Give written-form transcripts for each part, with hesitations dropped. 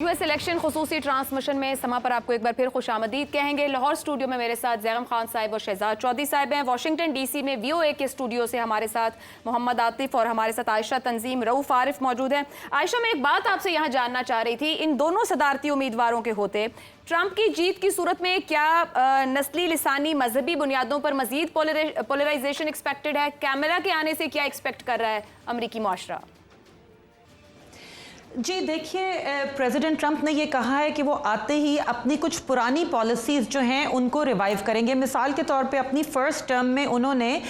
US election खुसूसी transmission में समा पर आपको एक बार फिर खुशामदीद कहेंगे। लाहौर स्टूडियो में मेरे साथ जैगम खान साहिब और शहजाद चौधरी साहिब हैं। वाशिंगटन डीसी में वीओए के स्टूडियो से हमारे साथ मोहम्मद आतिफ और हमारे साथ आयशा तंजीम रऊफ आरिफ मौजूद हैं। आयशा, मैं एक बात आपसे यहाँ जानना चाह रही थी, इन दोनों सदारती उम्मीदवारों के होते ट्रंप की जीत की सूरत में क्या नस्ली लिसानी मजहबी बुनियादों पर मजीद पोलराइजेशन एक्सपेक्टेड है? कैमरा के आने से क्या एक्सपेक्ट कर रहा है अमरीकी माशरा? जी देखिए, प्रेसिडेंट ट्रंप ने ये कहा है कि वो आते ही अपनी कुछ पुरानी पॉलिसीज़ जो हैं उनको रिवाइव करेंगे। मिसाल के तौर पे अपनी फर्स्ट टर्म में उन्होंने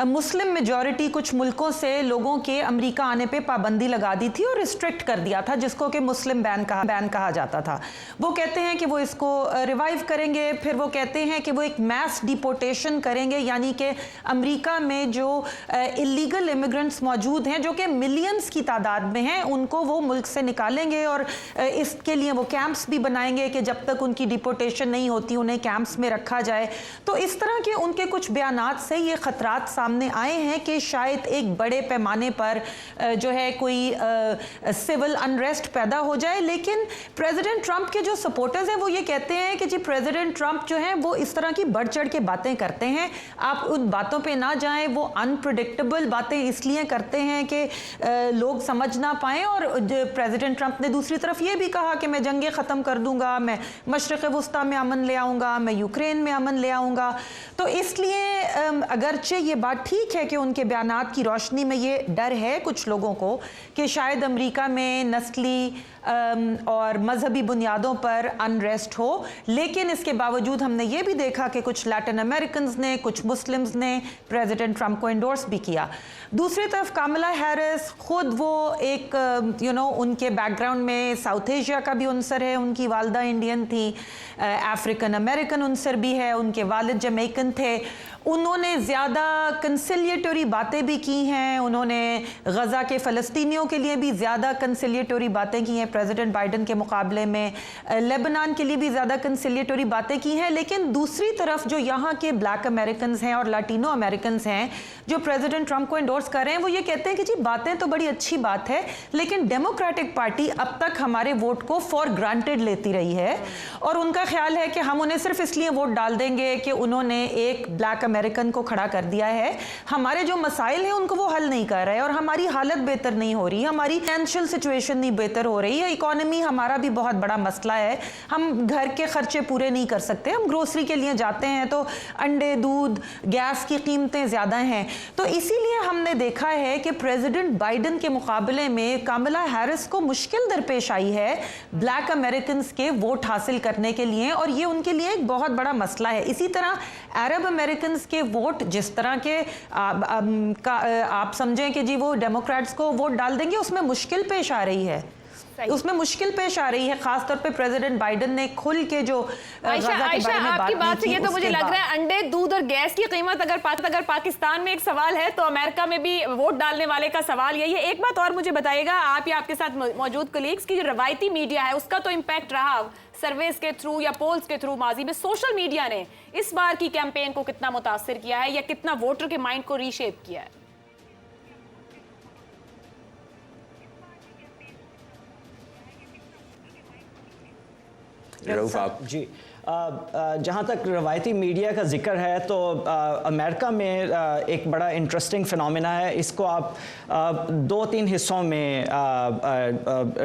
मुस्लिम मेजॉरिटी कुछ मुल्कों से लोगों के अमेरिका आने पे पाबंदी लगा दी थी और रिस्ट्रिक्ट कर दिया था, जिसको कि मुस्लिम बैन कहा जाता था। वो कहते हैं कि वो इसको रिवाइव करेंगे। फिर वो कहते हैं कि वो एक मैस डिपोर्टेशन करेंगे, यानी कि अमेरिका में जो इलीगल इमिग्रेंट्स मौजूद हैं जो कि मिलियंस की तादाद में हैं, उनको वो मुल्क से निकालेंगे और इसके लिए वो कैंप्स भी बनाएंगे कि जब तक उनकी डिपोर्टेशन नहीं होती उन्हें कैंप्स में रखा जाए। तो इस तरह के उनके कुछ बयानात से ये खतरात सामने आए हैं कि शायद एक बड़े पैमाने पर जो है कोई सिविल अनरेस्ट पैदा हो जाए। लेकिन प्रेसिडेंट ट्रंप के जो सपोर्टर्स हैं वो ये कहते हैं कि जी प्रेसिडेंट ट्रंप जो है वो इस तरह की बढ़ चढ़ के बातें करते हैं, आप उन बातों पे ना जाएं। वो अनप्रिडिक्टेबल बातें इसलिए करते हैं कि लोग समझ ना पाएं। और प्रेसिडेंट ट्रंप ने दूसरी तरफ ये भी कहा कि मैं जंगें ख़त्म कर दूंगा, मैं मशरिक़ वस्ता में अमन ले आऊँगा, मैं यूक्रेन में अमन ले आऊँगा। तो इसलिए अगरचे ये बात ठीक है कि उनके बयानात की रोशनी में ये डर है कुछ लोगों को कि शायद अमेरिका में नस्ली और मजहबी बुनियादों पर अनरेस्ट हो, लेकिन इसके बावजूद हमने ये भी देखा कि कुछ लैटिन अमेरिकन्स ने, कुछ मुस्लिम्स ने प्रेसिडेंट ट्रंप को एंडोर्स भी किया। दूसरी तरफ कमला हैरिस खुद वो एक उनके बैकग्राउंड में साउथ एशिया का भी उनसर है, उनकी वालदा इंडियन थी, अफ्रीकन अमेरिकन उनसर भी है, उनके वालिद जमैकन थे। उन्होंने ज़्यादा कंसिलिएटरी बातें भी की हैं, उन्होंने गज़ा के फ़लस्तीनियों के लिए भी ज़्यादा कंसिलिएटरी बातें की हैं प्रेसिडेंट बाइडन के मुकाबले में, लेबनान के लिए भी ज़्यादा कंसिलिएटरी बातें की हैं। लेकिन दूसरी तरफ जो यहाँ के ब्लैक अमेरिकन्स हैं और लाटिनो अमेरिकन्स हैं जो प्रेसिडेंट ट्रंप को एंडोर्स कर रहे हैं, वो ये कहते हैं कि जी बातें तो बड़ी अच्छी बात है, लेकिन डेमोक्रेटिक पार्टी अब तक हमारे वोट को फॉर ग्रांटेड लेती रही है और उनका ख्याल है कि हम उन्हें सिर्फ इसलिए वोट डाल देंगे कि उन्होंने एक ब्लैक अमेरिकन को खड़ा कर दिया है, हमारे जो मसाइल हैं उनको वो हल नहीं कर रहे और हमारी हालत बेहतर नहीं हो रही, हमारी फाइनेंशियल सिचुएशन नहीं बेहतर हो रही है, इकोनॉमी हमारा भी बहुत बड़ा मसला है, हम घर के खर्चे पूरे नहीं कर सकते, हम ग्रोसरी के लिए जाते हैं तो अंडे, दूध, गैस की कीमतें ज़्यादा हैं। तो इसीलिए हमने देखा है कि प्रेसिडेंट बाइडन के मुकाबले में कमला हैरिस को मुश्किल दरपेश आई है ब्लैक अमेरिकन्स के वोट हासिल करने के लिए, और ये उनके लिए एक बहुत बड़ा मसला है। इसी तरह अरब अमेरिकन्स के वोट जिस तरह के आप समझें कि जी वो डेमोक्रेट्स को वोट डाल देंगे, उसमें मुश्किल पेश आ रही है, खासतौर पे प्रेसिडेंट बाइडन ने खुल के जो आयशा आपकी बात से ये तो मुझे लग रहा है अंडे, दूध और गैस की कीमत अगर पाकिस्तान में एक सवाल है तो अमेरिका में भी वोट डालने वाले का सवाल यही है। एक बात और मुझे बताइएगा, आप या आपके साथ मौजूद कलीग्स की जो रवायती मीडिया है उसका तो इम्पैक्ट रहा सर्वेस के थ्रू या पोल्स के थ्रू, माजी में सोशल मीडिया ने इस बार की कैंपेन को कितना मुतासिर किया है या कितना वोटर के माइंड को रीशेप किया है? जी, जहाँ तक रवायती मीडिया का जिक्र है तो अमेरिका में एक बड़ा इंटरेस्टिंग फिनोमेना है। इसको आप 2-3 हिस्सों में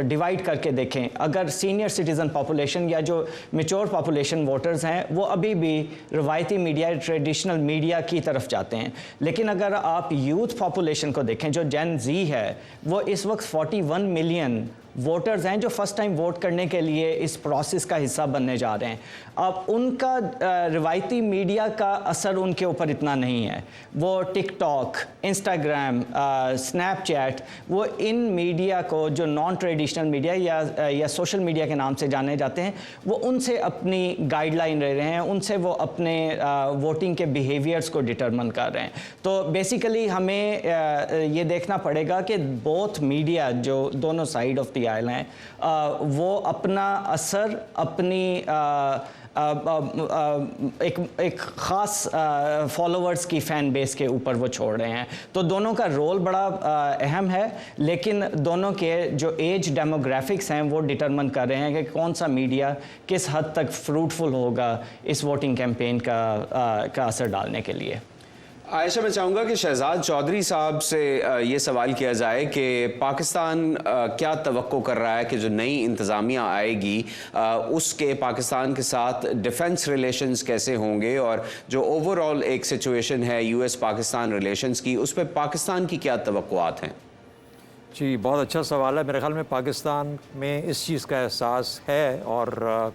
डिवाइड करके देखें। अगर सीनियर सिटीज़न पॉपुलेशन या जो मैच्योर पॉपुलेशन वोटर्स हैं वो अभी भी रवायती मीडिया, ट्रेडिशनल मीडिया की तरफ जाते हैं, लेकिन अगर आप यूथ पॉपुलेशन को देखें जो जेन जी है, वो इस वक्त 41 मिलियन वोटर्स हैं जो फर्स्ट टाइम वोट करने के लिए इस प्रोसेस का हिस्सा बनने जा रहे हैं। अब उनका रिवायती मीडिया का असर उनके ऊपर इतना नहीं है। वो टिकटॉक, इंस्टाग्राम, स्नैपचैट, वो इन मीडिया को जो नॉन ट्रेडिशनल मीडिया या सोशल मीडिया के नाम से जाने जाते हैं, वो उनसे अपनी गाइडलाइन ले रहे हैं, उनसे वो अपने वोटिंग के बिहेवियर्स को डिटरमिन कर रहे हैं। तो बेसिकली हमें ये देखना पड़ेगा कि बोथ मीडिया, जो दोनों साइड ऑफ द आए हैं वो अपना असर अपनी एक ख़ास फॉलोअर्स की फ़ैन बेस के ऊपर वो छोड़ रहे हैं। तो दोनों का रोल बड़ा अहम है, लेकिन दोनों के जो एज डेमोग्राफिक्स हैं वो डिटरमिन कर रहे हैं कि कौन सा मीडिया किस हद तक फ्रूटफुल होगा इस वोटिंग कैंपेन का असर डालने के लिए। आयशा, मैं चाहूँगा कि शहजाद चौधरी साहब से ये सवाल किया जाए कि पाकिस्तान क्या तवक्को कर रहा है कि जो नई इंतज़ामिया आएगी उसके पाकिस्तान के साथ डिफेंस रिलेशंस कैसे होंगे, और जो ओवरऑल एक सिचुएशन है यूएस पाकिस्तान रिलेशंस की, उस पर पाकिस्तान की क्या तवक्कुआत हैं? जी, बहुत अच्छा सवाल है। मेरे ख्याल में पाकिस्तान में इस चीज़ का एहसास है और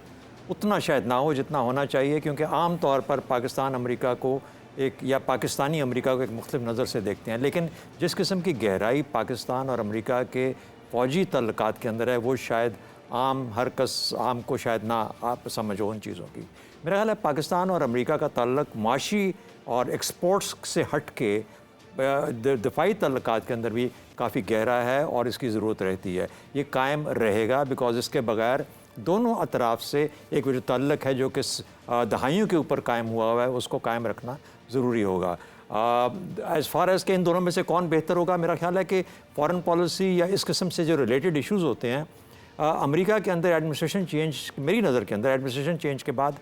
उतना शायद ना हो जितना होना चाहिए, क्योंकि आम तौर पर पाकिस्तान अमेरिका को एक या पाकिस्तानी अमेरिका को एक मुख्तलिफ नज़र से देखते हैं, लेकिन जिस किस्म की गहराई पाकिस्तान और अमेरिका के फ़ौजी तल्लुकात के अंदर है वो शायद आम को शायद ना आप समझो उन चीज़ों की। मेरा ख्याल है पाकिस्तान और अमेरिका का ताल्लुक माशी और एक्सपोर्ट्स से हट के दिफाई तल्लुकात के अंदर भी काफ़ी गहरा है और इसकी ज़रूरत रहती है। ये कायम रहेगा बिकॉज इसके बगैर दोनों अतराफ से एक जो ताल्लुक है जो कि दहाइयों के ऊपर कायम हुआ है उसको कायम रखना ज़रूरी होगा। एज़ फार एज़ के इन दोनों में से कौन बेहतर होगा, मेरा ख्याल है कि फ़ॉरेन पॉलिसी या इस किस्म से जो रिलेटेड इश्यूज़ होते हैं अमेरिका के अंदर एडमिनिस्ट्रेशन चेंज, मेरी नज़र के अंदर एडमिनिस्ट्रेशन चेंज के बाद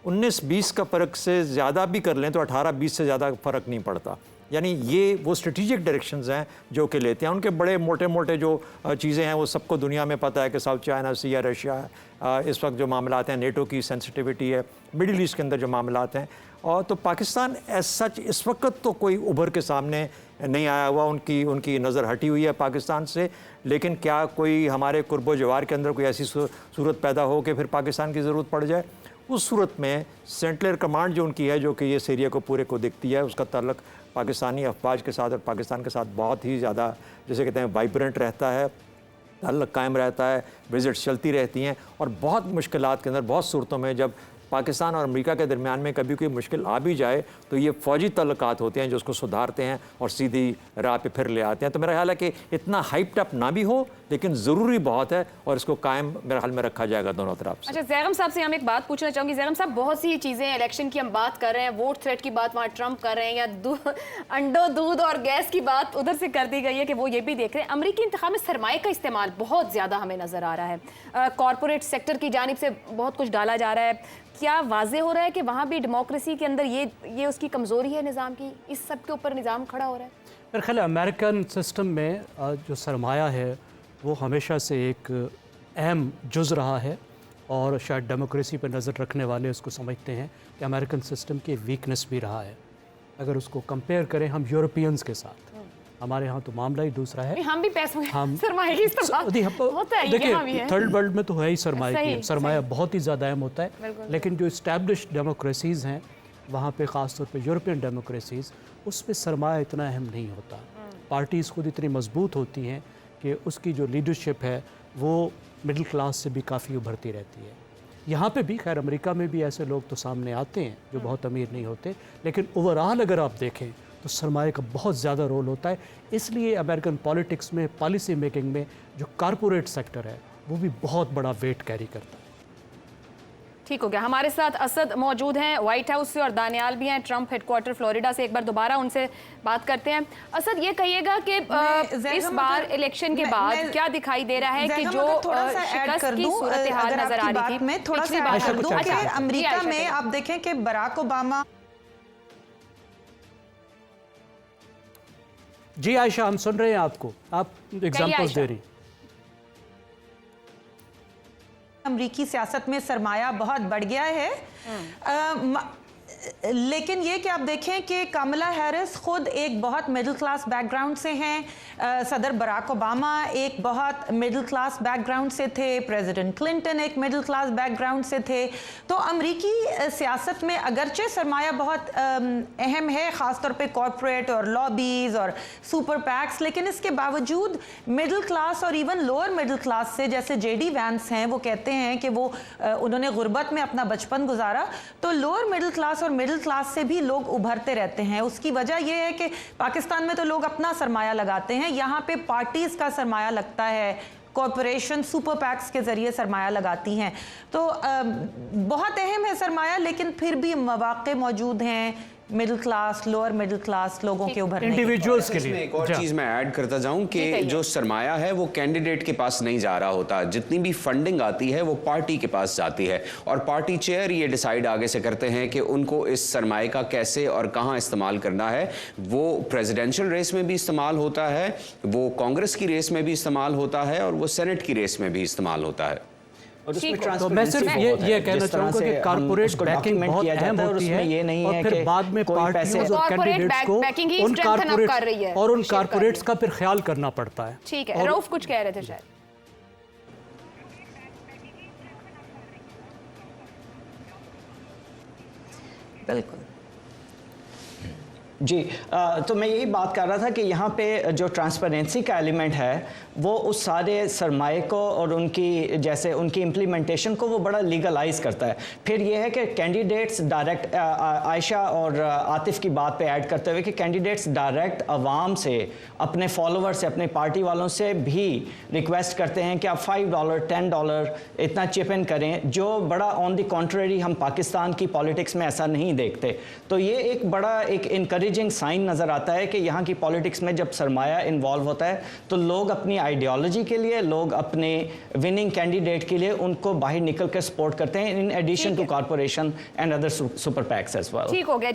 19-20 का फ़र्क से ज़्यादा भी कर लें तो 18-20 से ज़्यादा फ़र्क नहीं पड़ता। यानी ये वो स्ट्रेटिजिक डायरेक्शंस हैं जो कि लेते हैं। उनके बड़े मोटे मोटे जो चीज़ें हैं वो सबको दुनिया में पता है कि साउथ चाइना सी या रशिया इस वक्त जो मामलात हैं, नेटो की सेंसिटिविटी है, मिडिल ईस्ट के अंदर जो मामलात हैं, और तो पाकिस्तान एज सच इस वक्त तो कोई उभर के सामने नहीं आया हुआ, उनकी नज़र हटी हुई है पाकिस्तान से। लेकिन क्या कोई हमारे कुर्बो जवार के अंदर कोई ऐसी सूरत पैदा हो कि फिर पाकिस्तान की ज़रूरत पड़ जाए, उस सूरत में सेंट्रल कमांड जो उनकी है जो कि ये सीरिया को पूरे को दिखती है, उसका ताल्लुक पाकिस्तानी अफवाज के साथ और पाकिस्तान के साथ बहुत ही ज़्यादा जैसे कहते हैं वाइब्रेंट रहता है, ताल्लुक कायम रहता है, विजिट्स चलती रहती हैं। और बहुत मुश्किलात के अंदर बहुत सूरतों में जब पाकिस्तान और अमेरिका के दरमियान में कभी कोई मुश्किल आ भी जाए तो ये फ़ौजी तल्लुकात होते हैं जो उसको सुधारते हैं और सीधी राह पे फिर ले आते हैं। तो मेरा ख्याल है कि इतना हाइप्ड अप ना भी हो लेकिन ज़रूरी बहुत है और इसको कायम मेरे ख्याल में रखा जाएगा दोनों तरफ से। अच्छा, जैगम साहब से हम एक बात पूछना चाहूँगी। जैगम साहब, बहुत सी चीज़ें इलेक्शन की हम बात कर रहे हैं, वोट थ्रेट की बात वहाँ ट्रंप कर रहे हैं, या अंडो दूध और गैस की बात उधर से कर दी गई है कि वो ये भी देख रहे हैं। अमरीकी इंतखाब में सरमाए का इस्तेमाल बहुत ज़्यादा हमें नज़र आ रहा है, कॉरपोरेट सेक्टर की जानिब से बहुत कुछ डाला जा रहा है। क्या वाजे हो रहा है कि वहाँ भी डेमोक्रेसी के अंदर ये उसकी कमज़ोरी है निज़ाम की, इस सब के ऊपर निज़ाम खड़ा हो रहा है? मेरे ख्याल अमेरिकन सिस्टम में जो सरमाया है वो हमेशा से एक अहम जुज़ रहा है और शायद डेमोक्रेसी पर नज़र रखने वाले उसको समझते हैं कि अमेरिकन सिस्टम की वीकनेस भी रहा है। अगर उसको कंपेयर करें हम यूरोपियंस के साथ, हमारे यहाँ तो मामला ही दूसरा है। हम भी पैसे सरमाए की होता है, देखिए थर्ड वर्ल्ड में तो है ही सरमाया बहुत ही ज़्यादा अहम होता है, लेकिन जो इस्टेब्लिश्ड डेमोक्रेसीज़ हैं वहाँ पे ख़ास तौर पे यूरोपियन डेमोक्रेसीज़, उस पर सरमाया इतना अहम नहीं होता। पार्टीज़ खुद इतनी मजबूत होती हैं कि उसकी जो लीडरशिप है वो मिडिल क्लास से भी काफ़ी उभरती रहती है। यहाँ पे भी खैर अमेरिका में भी ऐसे लोग तो सामने आते हैं जो बहुत अमीर नहीं होते, लेकिन ओवरऑल अगर आप देखें तो सरमाए का बहुत ज़्यादा रोल होता है। इसलिए अमेरिकन पॉलिटिक्स में, पॉलिसी मेकिंग में जो कॉरपोरेट सेक्टर है वो भी बहुत बड़ा वेट कैरी करता है। ठीक हो गया। हमारे साथ असद मौजूद हैं व्हाइट हाउस से और दानियाल भी हैं ट्रंप हेडक्वार्टर फ्लोरिडा से। एक बार दोबारा उनसे बात करते हैं। असद, ये कहिएगा कि इस बार इलेक्शन के बाद क्या दिखाई दे रहा है कि जो शिकस्त की सूरत हाल नजर आ रही थी, मैं थोड़ा सा ऐड कर दूं कि अमेरिका में आप देखें कि बराक ओबामा। जी आयशा, हम सुन रहे हैं आपको, आप एग्जाम्पल्स दे रही। अमरीकी सियासत में सरमाया बहुत बढ़ गया है, लेकिन ये कि आप देखें कि कमला हैरिस खुद एक बहुत मिडिल क्लास बैकग्राउंड से हैं, सदर बराक ओबामा एक बहुत मिडिल क्लास बैकग्राउंड से थे, प्रेसिडेंट क्लिंटन एक मिडिल क्लास बैकग्राउंड से थे। तो अमरीकी सियासत में अगरचे सरमाया बहुत अहम है, ख़ासतौर पे कॉरपोरेट और लॉबीज़ और सुपर पैक्स, लेकिन इसके बावजूद मिडिल क्लास और इवन लोअर मिडिल क्लास से, जैसे जेडी वैंस हैं, वो कहते हैं कि वो उन्होंने गुर्बत में अपना बचपन गुजारा, तो लोअर मिडिल क्लास और मिडिल क्लास से भी लोग उभरते रहते हैं। उसकी वजह यह है कि पाकिस्तान में तो लोग अपना सरमाया लगाते हैं, यहाँ पे पार्टीज का सरमाया लगता है, कॉरपोरेशन सुपर पैक्स के जरिए सरमाया लगाती हैं। तो बहुत अहम है सरमाया, लेकिन फिर भी मौके मौजूद हैं middle class, lower middle class लोगों के उभरने के। इंडिविजुअल्स के इसमें लिए एक और चीज मैं ऐड करता जाऊं कि जो सरमाया है वो कैंडिडेट के पास नहीं जा रहा होता, जितनी भी फंडिंग आती है वो पार्टी के पास जाती है और पार्टी चेयर ये डिसाइड आगे से करते हैं कि उनको इस सरमाए का कैसे और कहां इस्तेमाल करना है। वो प्रेसिडेंशियल रेस में भी इस्तेमाल होता है, वो कांग्रेस की रेस में भी इस्तेमाल होता है और वो सेनेट की रेस में भी इस्तेमाल होता है। और उसमें तो मैं सिर्फ ये कहना चाहूँगा कि कारपोरेट बैकिंग बहुत अहम होती है ये नहीं और है फिर कि बाद में पार्टियों और कैंडिडेट्स को उन कारपोरेट्स और उन कारपोरेट्स का फिर ख्याल करना पड़ता है। ठीक है, रऊफ कुछ कह रहे थे शायद। बिल्कुल जी, तो मैं यही बात कर रहा था कि यहाँ पे जो ट्रांसपेरेंसी का एलिमेंट है वो उस सारे सरमाए को और उनकी जैसे उनकी इम्प्लीमेंटेशन को वो बड़ा लीगलाइज करता है। फिर ये है कि कैंडिडेट्स डायरेक्ट, आयशा और आतिफ की बात पे ऐड करते हुए कि कैंडिडेट्स डायरेक्ट अवाम से, अपने फॉलोअर से, अपने पार्टी वालों से भी रिक्वेस्ट करते हैं कि आप $5, $10 इतना चिप इन करें, जो बड़ा ऑन द कॉन्ट्ररी हम पाकिस्तान की पॉलिटिक्स में ऐसा नहीं देखते। तो ये एक बड़ा एक इनकरेजिंग साइन नज़र आता है कि यहाँ की पॉलिटिक्स में जब सरमाया इन्वॉल्व होता है तो लोग अपनी आइडियोलॉजी के लिए, लोग अपने विनिंग कैंडिडेट के लिए उनको बाहर निकल कर सपोर्ट करते हैं, in addition to corporation and other super PACs as well. ठीक हो गया।